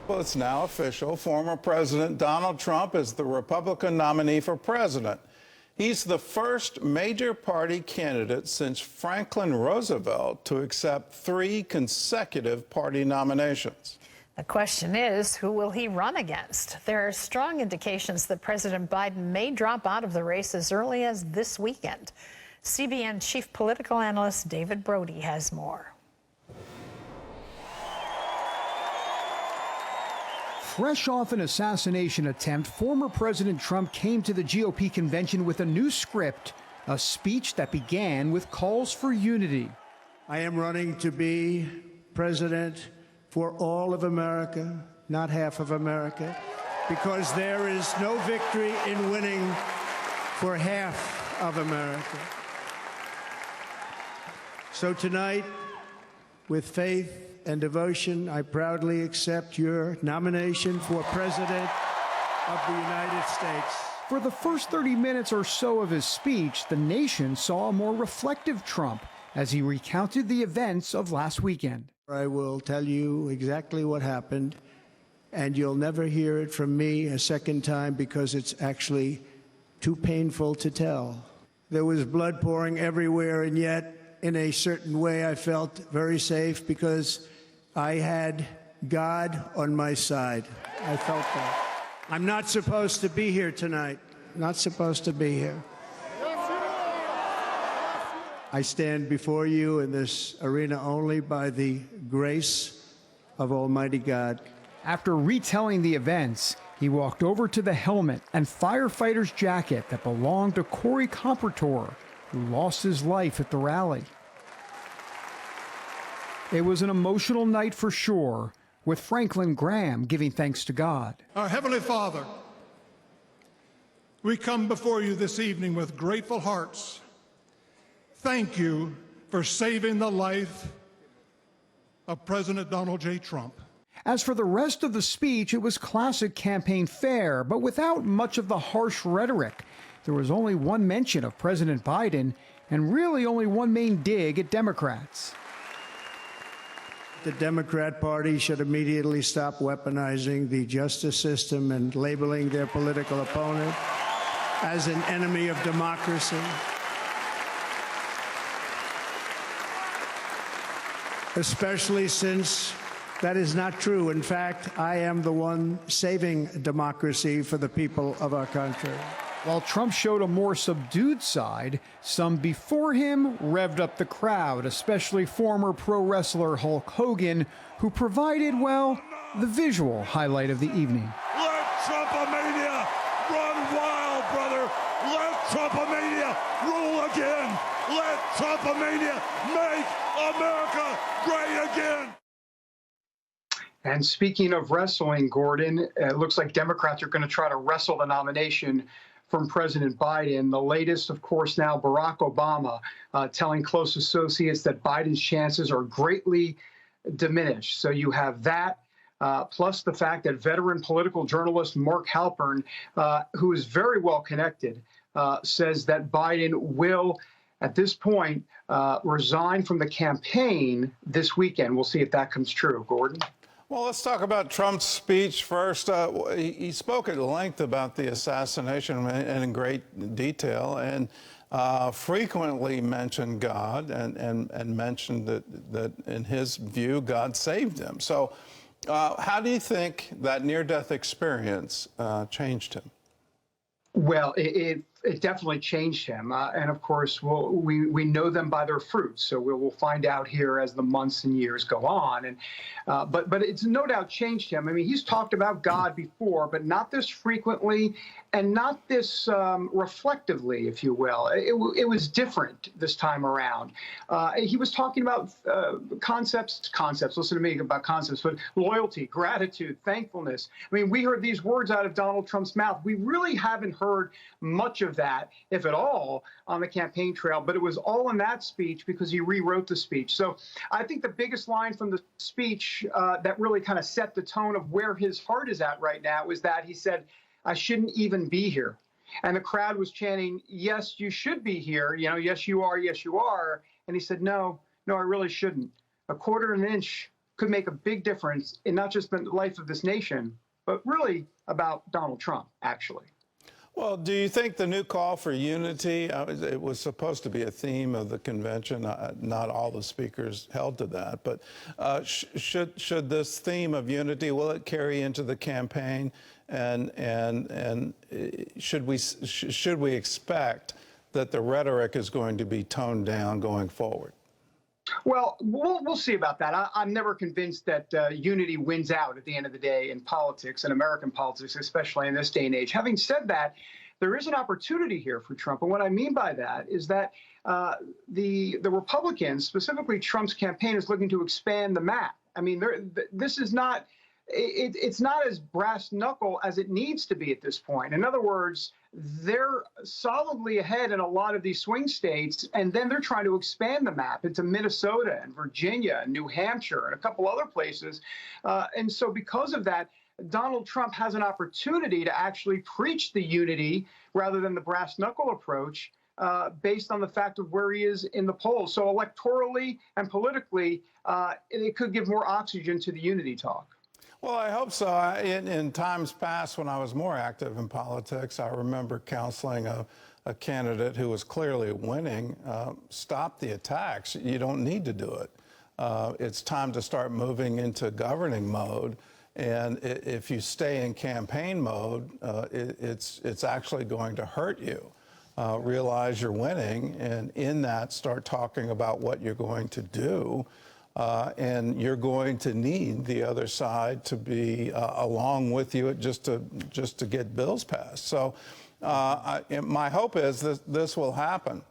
Well, it's now official. Former President Donald Trump is the Republican nominee for president. He's the first major party candidate since Franklin Roosevelt to accept 3 consecutive party nominations. The question is, who will he run against? There are strong indications that President Biden may drop out of the race as early as this weekend. CBN chief political analyst David Brody has more. Fresh off an assassination attempt, former President Trump came to the GOP convention with a new script, a speech that began with calls for unity. I am running to be president for all of America, not half of America, because there is no victory in winning for half of America. So tonight, with faith and devotion, I proudly accept your nomination for President of the United States. For the first 30 minutes or so of his speech, the nation saw a more reflective Trump as he recounted the events of last weekend. I will tell you exactly what happened, and you'll never hear it from me a second time because it's actually too painful to tell. There was blood pouring everywhere, and yet, in a certain way, I felt very safe because I had God on my side. I felt that. I'm not supposed to be here tonight. Not supposed to be here. I stand before you in this arena only by the grace of Almighty God. After retelling the events, he walked over to the helmet and firefighter's jacket that belonged to Corey Compertor, who lost his life at the rally. It was an emotional night for sure, with Franklin Graham giving thanks to God. Our Heavenly Father, we come before you this evening with grateful hearts. Thank you for saving the life of President Donald J. Trump. As for the rest of the speech, it was classic campaign fare, but without much of the harsh rhetoric. There was only one mention of President Biden, and really only one main dig at Democrats. The Democrat Party should immediately stop weaponizing the justice system and labeling their political opponent as an enemy of democracy. Especially since that is not true. In fact, I am the one saving democracy for the people of our country. While Trump showed a more subdued side, some before him revved up the crowd, especially former pro wrestler Hulk Hogan, who provided, well, the visual highlight of the evening. Let Trumpomania run wild, brother. Let Trumpomania rule again. Let Trumpomania make America great again. And speaking of wrestling, Gordon, it looks like Democrats are going to try to wrestle the nomination from President Biden. The latest, of course, now Barack Obama telling close associates that Biden's chances are greatly diminished. So you have that, plus the fact that veteran political journalist Mark Halpern, who is very well connected, says that Biden will, at this point, resign from the campaign this weekend. We'll see if that comes true. Gordon? Well, let's talk about Trump's speech first. He spoke at length about the assassination and in great detail, and frequently mentioned God and mentioned that in his view, God saved him. So how do you think that near-death experience changed him? Well, it definitely changed him. And of course, we know them by their fruits. So we'll find out here as the months and years go on. And but it's no doubt changed him. I mean, he's talked about God before, but not this frequently and not this reflectively, if you will. It was different this time around. He was talking about concepts. Listen to me about concepts, but loyalty, gratitude, thankfulness. I mean, we heard these words out of Donald Trump's mouth. We really haven't heard much of that, if at all, on the campaign trail, but it was all in that speech because he rewrote the speech. So I think the biggest line from the speech that really kind of set the tone of where his heart is at right now is that he said, I shouldn't even be here. And the crowd was chanting, yes, you should be here. You know, yes, you are. Yes, you are. And he said, no, I really shouldn't. A quarter of an inch could make a big difference in not just the life of this nation, but really about Donald Trump, actually. Well, do you think the new call for unity, it was supposed to be a theme of the convention, not all the speakers held to that, but should this theme of unity, will it carry into the campaign? And should we expect that the rhetoric is going to be toned down going forward? Well, we'll see about that. I'm never convinced that unity wins out at the end of the day in politics, in American politics, especially in this day and age. Having said that, there is an opportunity here for Trump. And what I mean by that is that the Republicans, specifically Trump's campaign, is looking to expand the map. I mean, this is not, it's not as brass knuckle as it needs to be at this point. In other words, they're solidly ahead in a lot of these swing states, and then they're trying to expand the map into Minnesota and Virginia and New Hampshire and a couple other places. And so because of that, Donald Trump has an opportunity to actually preach the unity rather than the brass knuckle approach based on the fact of where he is in the polls. So electorally and politically, it could give more oxygen to the unity talk. Well, I hope so. In times past, when I was more active in politics, I remember counseling a candidate who was clearly winning. Stop the attacks. You don't need to do it. It's time to start moving into governing mode. And if you stay in campaign mode, it's actually going to hurt you. Realize you're winning, and in that, start talking about what you're going to do. And you're going to need the other side to be along with you just to get bills passed. So my hope is that this will happen.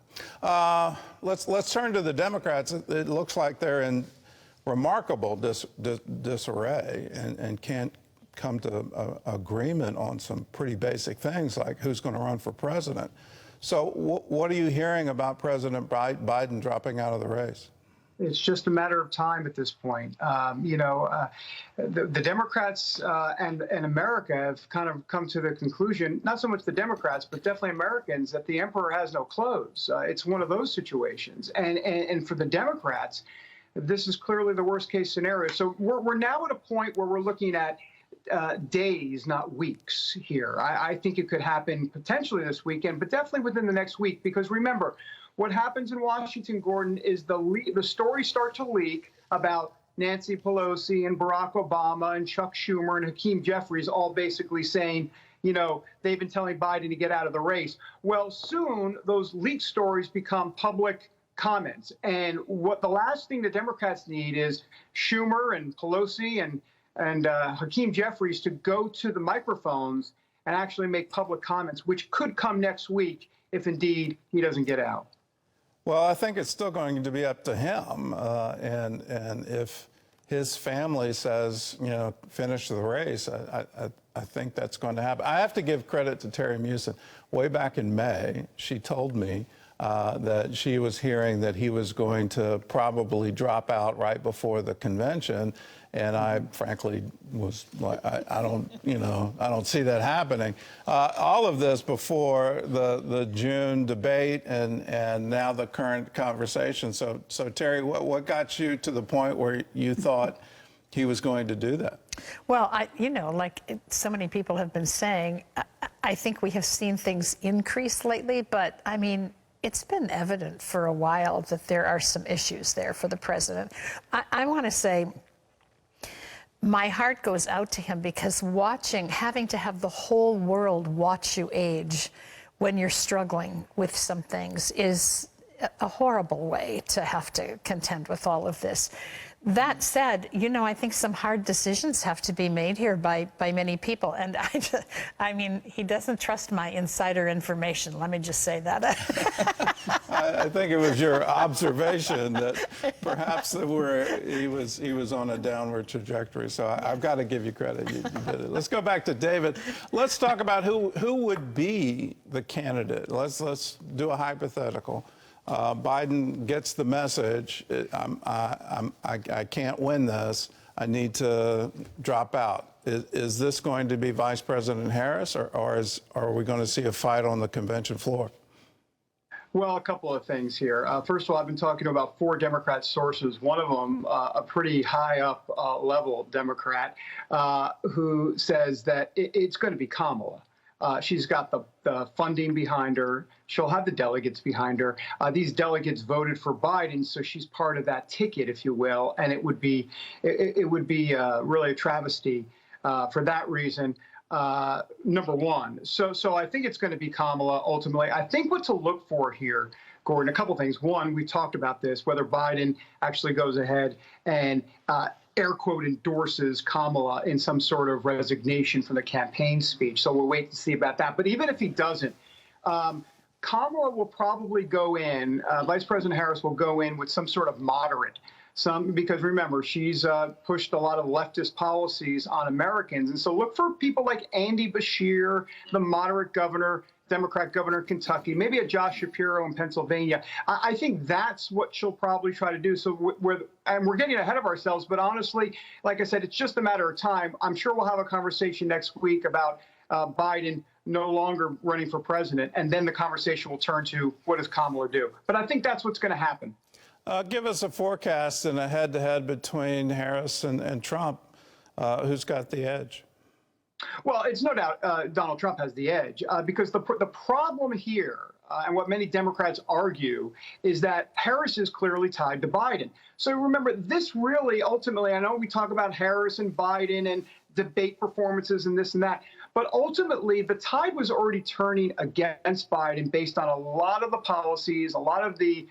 Let's turn to the Democrats. It looks like they're in remarkable disarray and can't come to agreement on some pretty basic things like who's going to run for president. So what are you hearing about President Biden dropping out of the race? It's just a matter of time at this point. The Democrats and America have kind of come to the conclusion, not so much the Democrats, but definitely Americans, that the emperor has no clothes. It's one of those situations. And for the Democrats, this is clearly the worst case scenario. So we're now at a point where we're looking at days, not weeks here. I think it could happen potentially this weekend, but definitely within the next week, because remember, what happens in Washington, Gordon, is the stories start to leak about Nancy Pelosi and Barack Obama and Chuck Schumer and Hakeem Jeffries all basically saying, they've been telling Biden to get out of the race. Well, soon those leaked stories become public comments. And what the last thing the Democrats need is Schumer and Pelosi and Hakeem Jeffries to go to the microphones and actually make public comments, which could come next week if indeed he doesn't get out. Well, I think it's still going to be up to him. And if his family says, finish the race, I think that's going to happen. I have to give credit to Terry Musin. Way back in May, she told me that she was hearing that he was going to probably drop out right before the convention. And I frankly was like, I don't see that happening. All of this before the June debate and now the current conversation. So Terry, what got you to the point where you thought he was going to do that? Well, like so many people have been saying, I think we have seen things increase lately, but I mean, it's been evident for a while that there are some issues there for the president. I want to say, my heart goes out to him because having to have the whole world watch you age when you're struggling with some things is a horrible way to have to contend with all of this. That said, I think some hard decisions have to be made here by many people. And I mean, he doesn't trust my insider information. Let me just say that. I think it was your observation that perhaps he was on a downward trajectory. So I've got to give you credit. You did it. Let's go back to David. Let's talk about who would be the candidate. Let's do a hypothetical. Biden gets the message, I can't win this, I need to drop out. Is this going to be Vice President Harris, or are we going to see a fight on the convention floor? Well, a couple of things here. First of all, I've been talking about 4 Democrat sources. One of them, a pretty high up level Democrat, who says that it's going to be Kamala. She's got the funding behind her. She'll have the delegates behind her. These delegates voted for Biden, so she's part of that ticket, if you will. And it would be really a travesty for that reason. Number one. So I think it's going to be Kamala ultimately. I think what to look for here, Gordon, a couple things. One, we talked about this, whether Biden actually goes ahead and air quote endorses Kamala in some sort of resignation from the campaign speech. So we'll wait to see about that. But even if he doesn't, Kamala will probably go in, Vice President Harris will go in with some sort of moderate. Because remember, she's pushed a lot of leftist policies on Americans. And so look for people like Andy Beshear, the moderate governor, Democrat governor of Kentucky, maybe a Josh Shapiro in Pennsylvania. I think that's what she'll probably try to do. So we're getting ahead of ourselves. But honestly, like I said, it's just a matter of time. I'm sure we'll have a conversation next week about Biden no longer running for president. And then the conversation will turn to what does Kamala do? But I think that's what's going to happen. Give us a forecast in a head-to-head between Harris and Trump. Who's got the edge? Well, it's no doubt Donald Trump has the edge because the problem here and what many Democrats argue is that Harris is clearly tied to Biden. So remember, this really ultimately, I know we talk about Harris and Biden and debate performances and this and that, but ultimately the tide was already turning against Biden based on a lot of the policies, a lot of the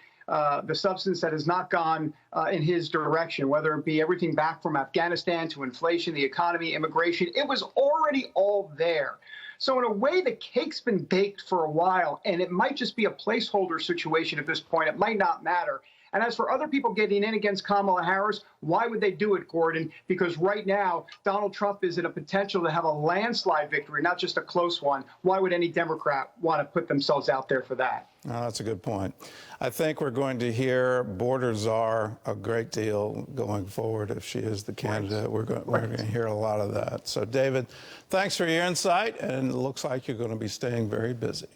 substance that has not gone in his direction, whether it be everything back from Afghanistan to inflation, the economy, immigration. It was already all there. So in a way, the cake's been baked for a while, and it might just be a placeholder situation at this point. It might not matter. And as for other people getting in against Kamala Harris, why would they do it, Gordon? Because right now, Donald Trump is in a potential to have a landslide victory, not just a close one. Why would any Democrat want to put themselves out there for that? Oh, that's a good point. I think we're going to hear border czar a great deal going forward if she is the candidate. We're going to hear a lot of that. So, David, thanks for your insight, and it looks like you're going to be staying very busy.